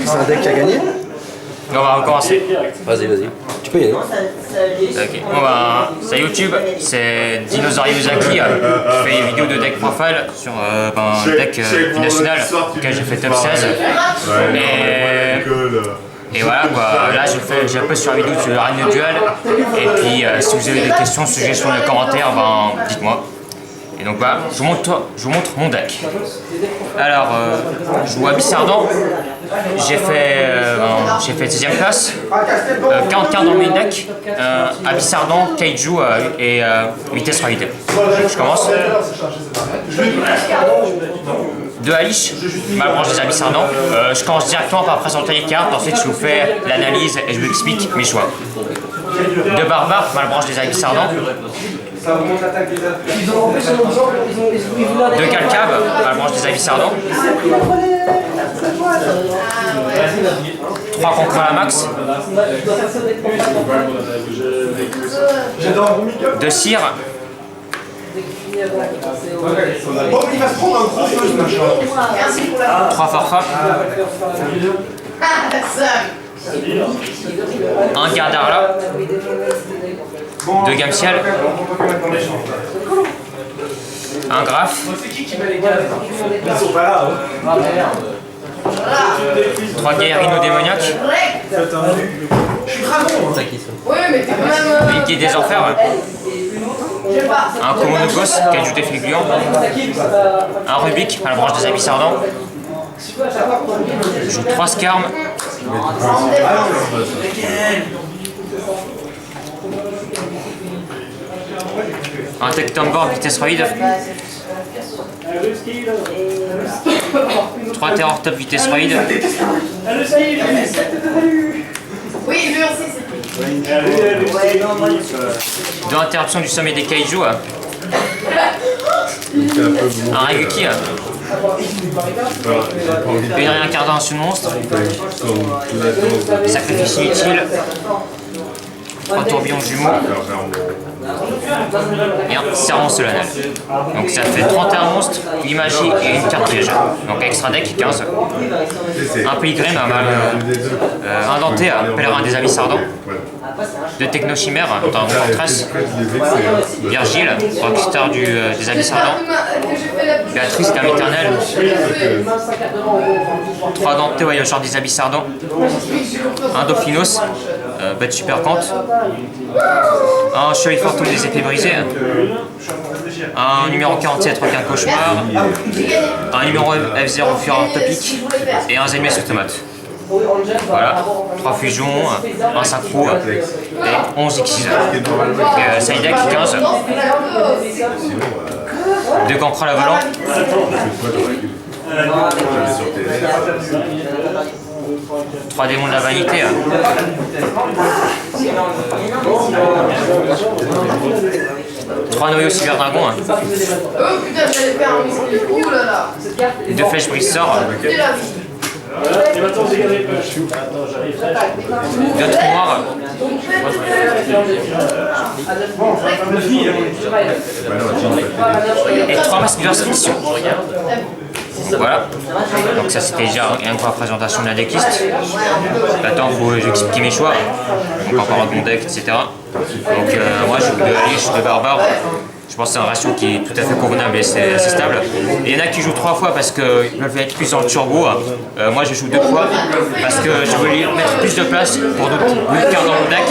c'est un deck qui a gagné. On va recommencer. Vas-y. Tu peux y aller. Ok. Bon bah, c'est YouTube, c'est Dinosaurius Zaki qui fait des vidéos de deck profile sur un deck du national auquel j'ai fait top 16. Et voilà quoi, là j'ai un peu sur la vidéo sur le Arène Duel. Et puis si vous avez des questions, suggestions dans les commentaires, ben dites-moi. Et donc voilà, je vous montre mon deck. Alors, je joue Abyssardon. J'ai fait 10ème place. 40 cartes dans le main deck. Abyssardon, Kaiju et Vitesse Raid. Je commence. 2 Alish, ma branche des Abyssardons. Je commence directement par présenter les cartes. Ensuite, je vous fais l'analyse et je vous explique mes choix. 2 Barbares, ma branche des Abyssardons. 2 Calcab, ma branche des Abyssardons. 3 Concrelamax. 2 Cire. 3 Forfa. 1 Gardarla. 2 Gamciel. 1 Graph. 3 Guerrino démoniaque. Une Guide des Enfers. 1 Komonogos, Kaiju d'effet gluant. 1 Rubik, à la branche des Abyssardons. Je joue 3 Skarm. 1 Tectomborg, Vitesse Raid. 3 Terror Top, Vitesse Raid. Oui, lui aussi, c'est 2 interruptions du sommet des Kaiju. 1 Raiguki. Une réincarnation de monstre. Sacrifice inutile. 3 tourbillons jumeaux. Et un serment solennel. Donc ça fait 31 monstres, 8 magies et une carte piège. Donc extra deck 15. Un Pilgrim, un Denté, pèlerin des Abyssardons. 2 Technochimères dans mon fortress. Virgile, rockstar des Abyssardons. Béatrice, Dame éternelle. 3 Denté, voyageurs des Abyssardons. 1 Dauphinos, bête super compte. 1 Chevalier Fortune des épées brisées. Un numéro 47 Requin Cauchemar. Un numéro F0 Fureur Topic. Et un Zémé sous tomate. Voilà, 3 fusions, 1 synchro et 11 X. Side deck 15. 2 Cancrel à volant. 3 démons de la vanité. 3 noyaux cyberdragon. Oh putain, j'allais faire un coup là là. 2 flèches brise-sort. 2 trous noirs. Et 3 masques de restriction. Voilà, donc ça c'était déjà rien que pour la présentation de la decklist. Maintenant il faut que j'explique mes choix, donc encore un bon deck, etc. Donc moi j'ai 2 Alish, 2 Barbares. Je pense que c'est un ratio qui est tout à fait convenable et c'est assez stable. Et il y en a qui jouent 3 fois parce qu'ils veulent être plus dans le turbo. Moi je joue 2 fois parce que je voulais mettre plus de place pour d'autres cartes dans mon deck.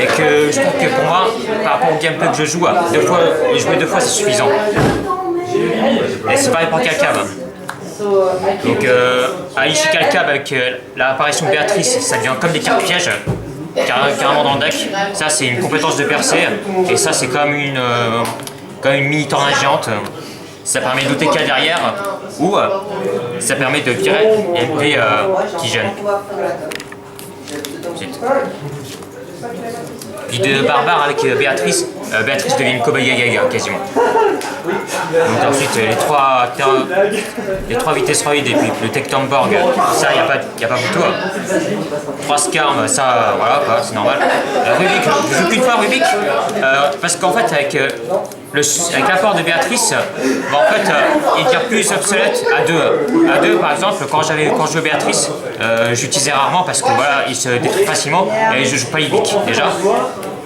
Et que je trouve que pour moi, par rapport au gameplay que je joue, jouer 2 fois c'est suffisant. Et c'est pareil pour Calcab. Donc Alish et Calcab avec l'apparition de Béatrice, ça devient comme des cartes pièges. Carrément dans le deck. Ça c'est une compétence de percée et ça c'est comme une mini tornade géante. Ça permet d'OTK derrière ou ça permet de virer et MP qui gêne. Puis de Barbare avec Béatrice, Béatrice devient une Cowboy Gaga quasiment. Donc ensuite les 3 vitesses Raid et puis le Tectomborg, ça il n'y a pas photo. 3 Skarm, ça voilà, c'est normal. Rubik, je joue qu'une fois Rubik, parce qu'en fait avec avec l'apport de Béatrice, bah, en fait, il devient plus obsolète à 2. À 2, par exemple, quand je jouais Béatrice, j'utilisais rarement parce que voilà, il se détruit facilement et je joue pas Yvick déjà.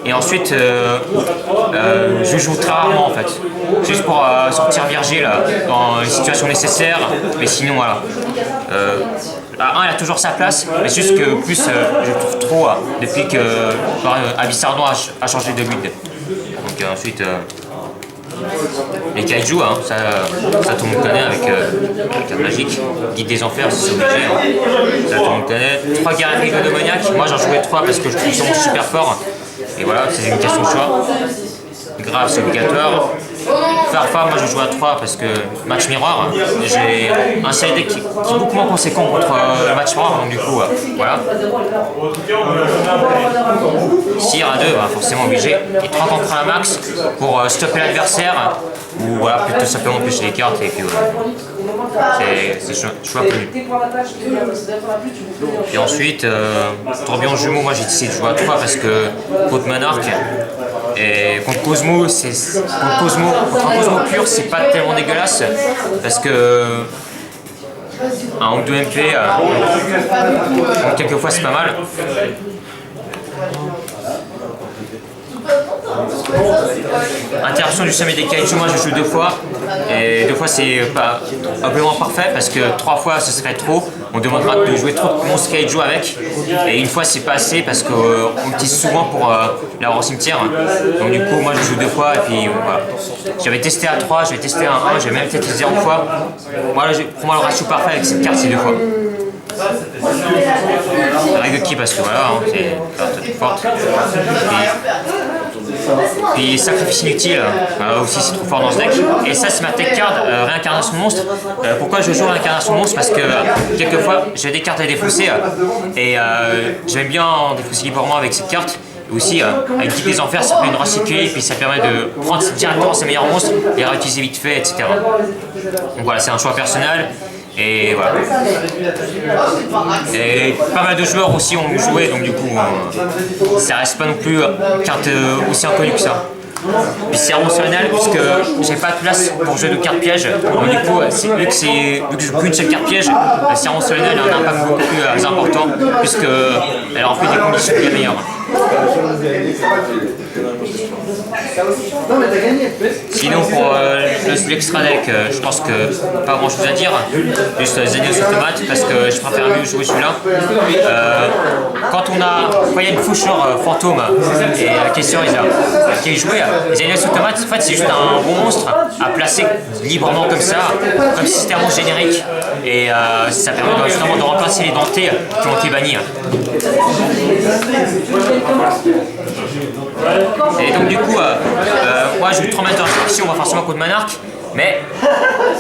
Et ensuite, je joue très rarement en fait, juste pour sortir Virgile dans les situations nécessaires, mais sinon voilà. La 1 il a toujours sa place, mais c'est juste que plus je trouve trop depuis que Abyssardon a changé de build. Donc ensuite, les kaiju, hein, ça tout le monde connaît avec la carte magique. Guide des enfers, c'est obligé, hein. Ça tout le monde connaît. 3 guerriers démoniaques, moi j'en jouais 3 parce que je trouve qu'ils sont super forts. Et voilà, c'est une question de choix. Grave, c'est obligatoire. Farfa, moi je joue à 3 parce que match miroir, j'ai un CD qui est beaucoup moins conséquent contre le match miroir, donc du coup, voilà. Sire à 2, bah, forcément obligé. Et 3 contre à max pour stopper l'adversaire, ou voilà, plutôt simplement pêcher les cartes et puis voilà. C'est choix connu. Et ensuite, tourbillon jumeau, moi j'ai décidé de jouer à 3 parce que contre Monarch et contre Cosmo, contre Cosmo pur, c'est pas tellement dégueulasse parce que un ou 2 MP, quelquefois c'est pas mal. Interaction du sommet des kaiju, moi je joue 2 fois et 2 fois c'est pas un peu moins parfait parce que 3 fois ce serait trop, on demandera de jouer trop de monstres kaiju avec et 1 fois c'est pas assez parce qu'on utilise souvent pour l'avoir au cimetière, donc du coup moi je joue 2 fois et puis voilà. J'avais testé à 3, j'avais testé à 1, j'ai même testé 0 fois, voilà, pour moi le ratio parfait avec cette carte c'est 2 fois. La règle qui parce que voilà, hein, c'est une carte forte. Puis sacrifice inutile, aussi c'est trop fort dans ce deck. Et ça c'est ma tech card, réincarnation monstre. Pourquoi je joue réincarnation monstre? Parce que quelquefois j'ai des cartes à défausser et j'aime bien en défausser librement avec cette carte. Et aussi avec Guide des Enfers ça permet de recycler et puis ça permet de prendre directement ses meilleurs monstres et réutiliser vite fait, etc. Donc voilà, c'est un choix personnel. Et voilà. Et pas mal de joueurs aussi ont joué, donc du coup, ça reste pas non plus une carte aussi inconnue que ça. Puis Sermon solennel, puisque j'ai pas de place pour jouer de cartes pièges, donc du coup, vu que je joue qu'une seule carte piège, le Sermon solennel a un impact beaucoup plus important, puisqu'elle remplit des conditions bien meilleures. Sinon pour l'extra deck, je pense que pas grand chose à dire, juste Zenius Automate parce que je préfère mieux jouer celui-là. Quand il y a une faucheur fantôme et la question qui est jouée, Zenius Automate en fait c'est juste un bon monstre à placer librement comme ça, comme si c'était un monstre générique et ça permet justement de remplacer les dentés qui ont été bannis. Et donc du coup, moi je joue 3 mètres d'instruction, on va forcément contre Monarch, mais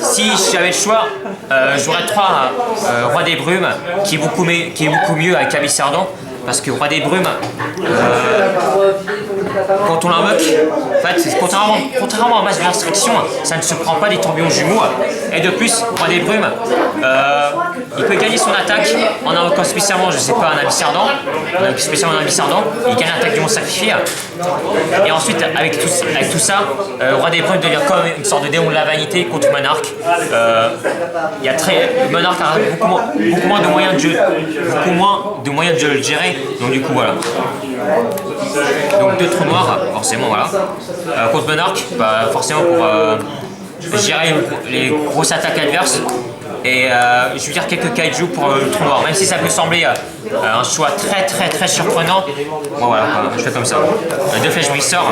si j'avais le choix, j'aurais 3 Roi des Brumes qui est beaucoup mieux avec Abyssardon, parce que Roi des Brumes, quand on l'invoque, en fait, contrairement à Masse de l'instruction, ça ne se prend pas des tourbillons jumeaux. Et de plus, Roi des Brumes, il peut gagner son attaque en invoquant spécialement, je sais pas, un Abyssardon, il gagne l'attaque du monstre sacrifié. Et ensuite, avec tout ça, Roi des Brumes devient comme une sorte de démon de la vanité contre Monarch. Monarch a beaucoup moins de moyens de jeu, le gérer. Donc du coup voilà. Donc 2 trous noirs, forcément voilà. Contre Monarch, bah, forcément pour gérer les grosses attaques adverses. Et je veux dire quelques kaiju pour le trou noir, même si ça peut sembler un choix très surprenant. Bon voilà, je fais comme ça. 2 flèches briseurs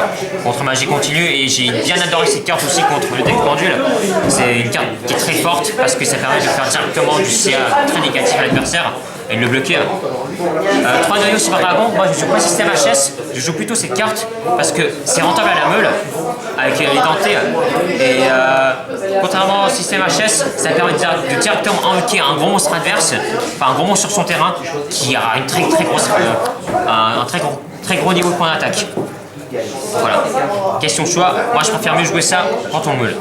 contre magie continue et j'ai bien adoré cette carte aussi contre le deck pendule. C'est une carte qui est très forte parce que ça permet de faire directement du CA très négatif à l'adversaire et de le bloquer. 3 noyaux sur dragon, moi je joue pas système HS, je joue plutôt cette carte parce que c'est rentable à la meule avec les dentés et contrairement au système HS, ça permet de directement invoquer un gros monstre adverse, enfin un gros monstre sur son terrain qui a une un très gros niveau de point d'attaque. Voilà, question de choix, moi je préfère mieux jouer ça quand on meule.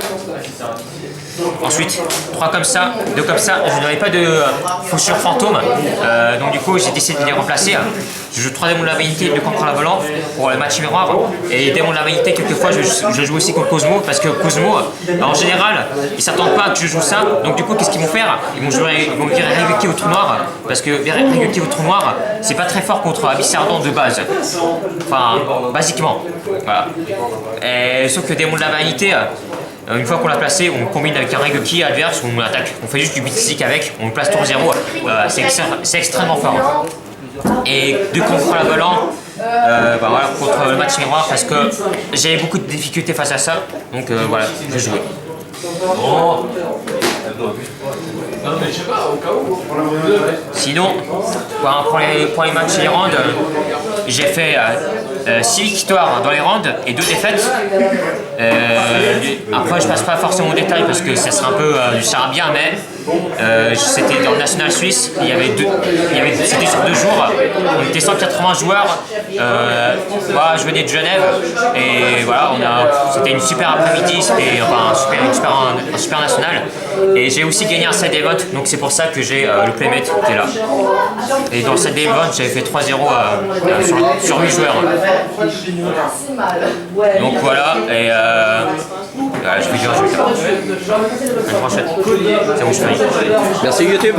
Ensuite, 3 comme ça, 2 comme ça, je n'avais pas de fauchure fantôme, donc du coup j'ai décidé de les remplacer. Je joue 3 démons de la vanité, 2 contre la volant pour le match miroir. Et les démons de la vanité, quelquefois, je joue aussi contre Cosmo parce que Cosmo, en général, ils s'attendent pas que je joue ça. Donc du coup, qu'est-ce qu'ils vont faire? Ils vont virer Ryuki au trou noir parce que virer Ryuki au trou noir, c'est pas très fort contre Abyss Ardent de base. Enfin, basiquement. Voilà. Et, sauf que démon de la vanité, une fois qu'on l'a placé, on combine avec un Ryuki adverse, on attaque, on fait juste du beatstick avec, on le place tour 0, c'est extrêmement fort. Et 2 contre la volant, voilà, contre le match miroir parce que j'ai beaucoup de difficultés face à ça, donc voilà, je jouais. Sinon, pour les matchs et les rounds, j'ai fait 6 victoires dans les rounds et 2 défaites. Après, je passe pas forcément aux détails parce que ça serait un peu du charabia, mais c'était dans le national suisse. C'était sur 2 jours. On était 180 joueurs. Voilà, je venais de Genève et voilà, c'était une super après-midi. C'était un super national. Et j'ai aussi gagné un set event, donc c'est pour ça que j'ai le playmate qui est là. Et dans le set event, j'avais fait 3-0 sur 8 joueurs. Donc voilà, et je vais dire un résultat. À la prochaine. C'est bon, je finis. Merci YouTube.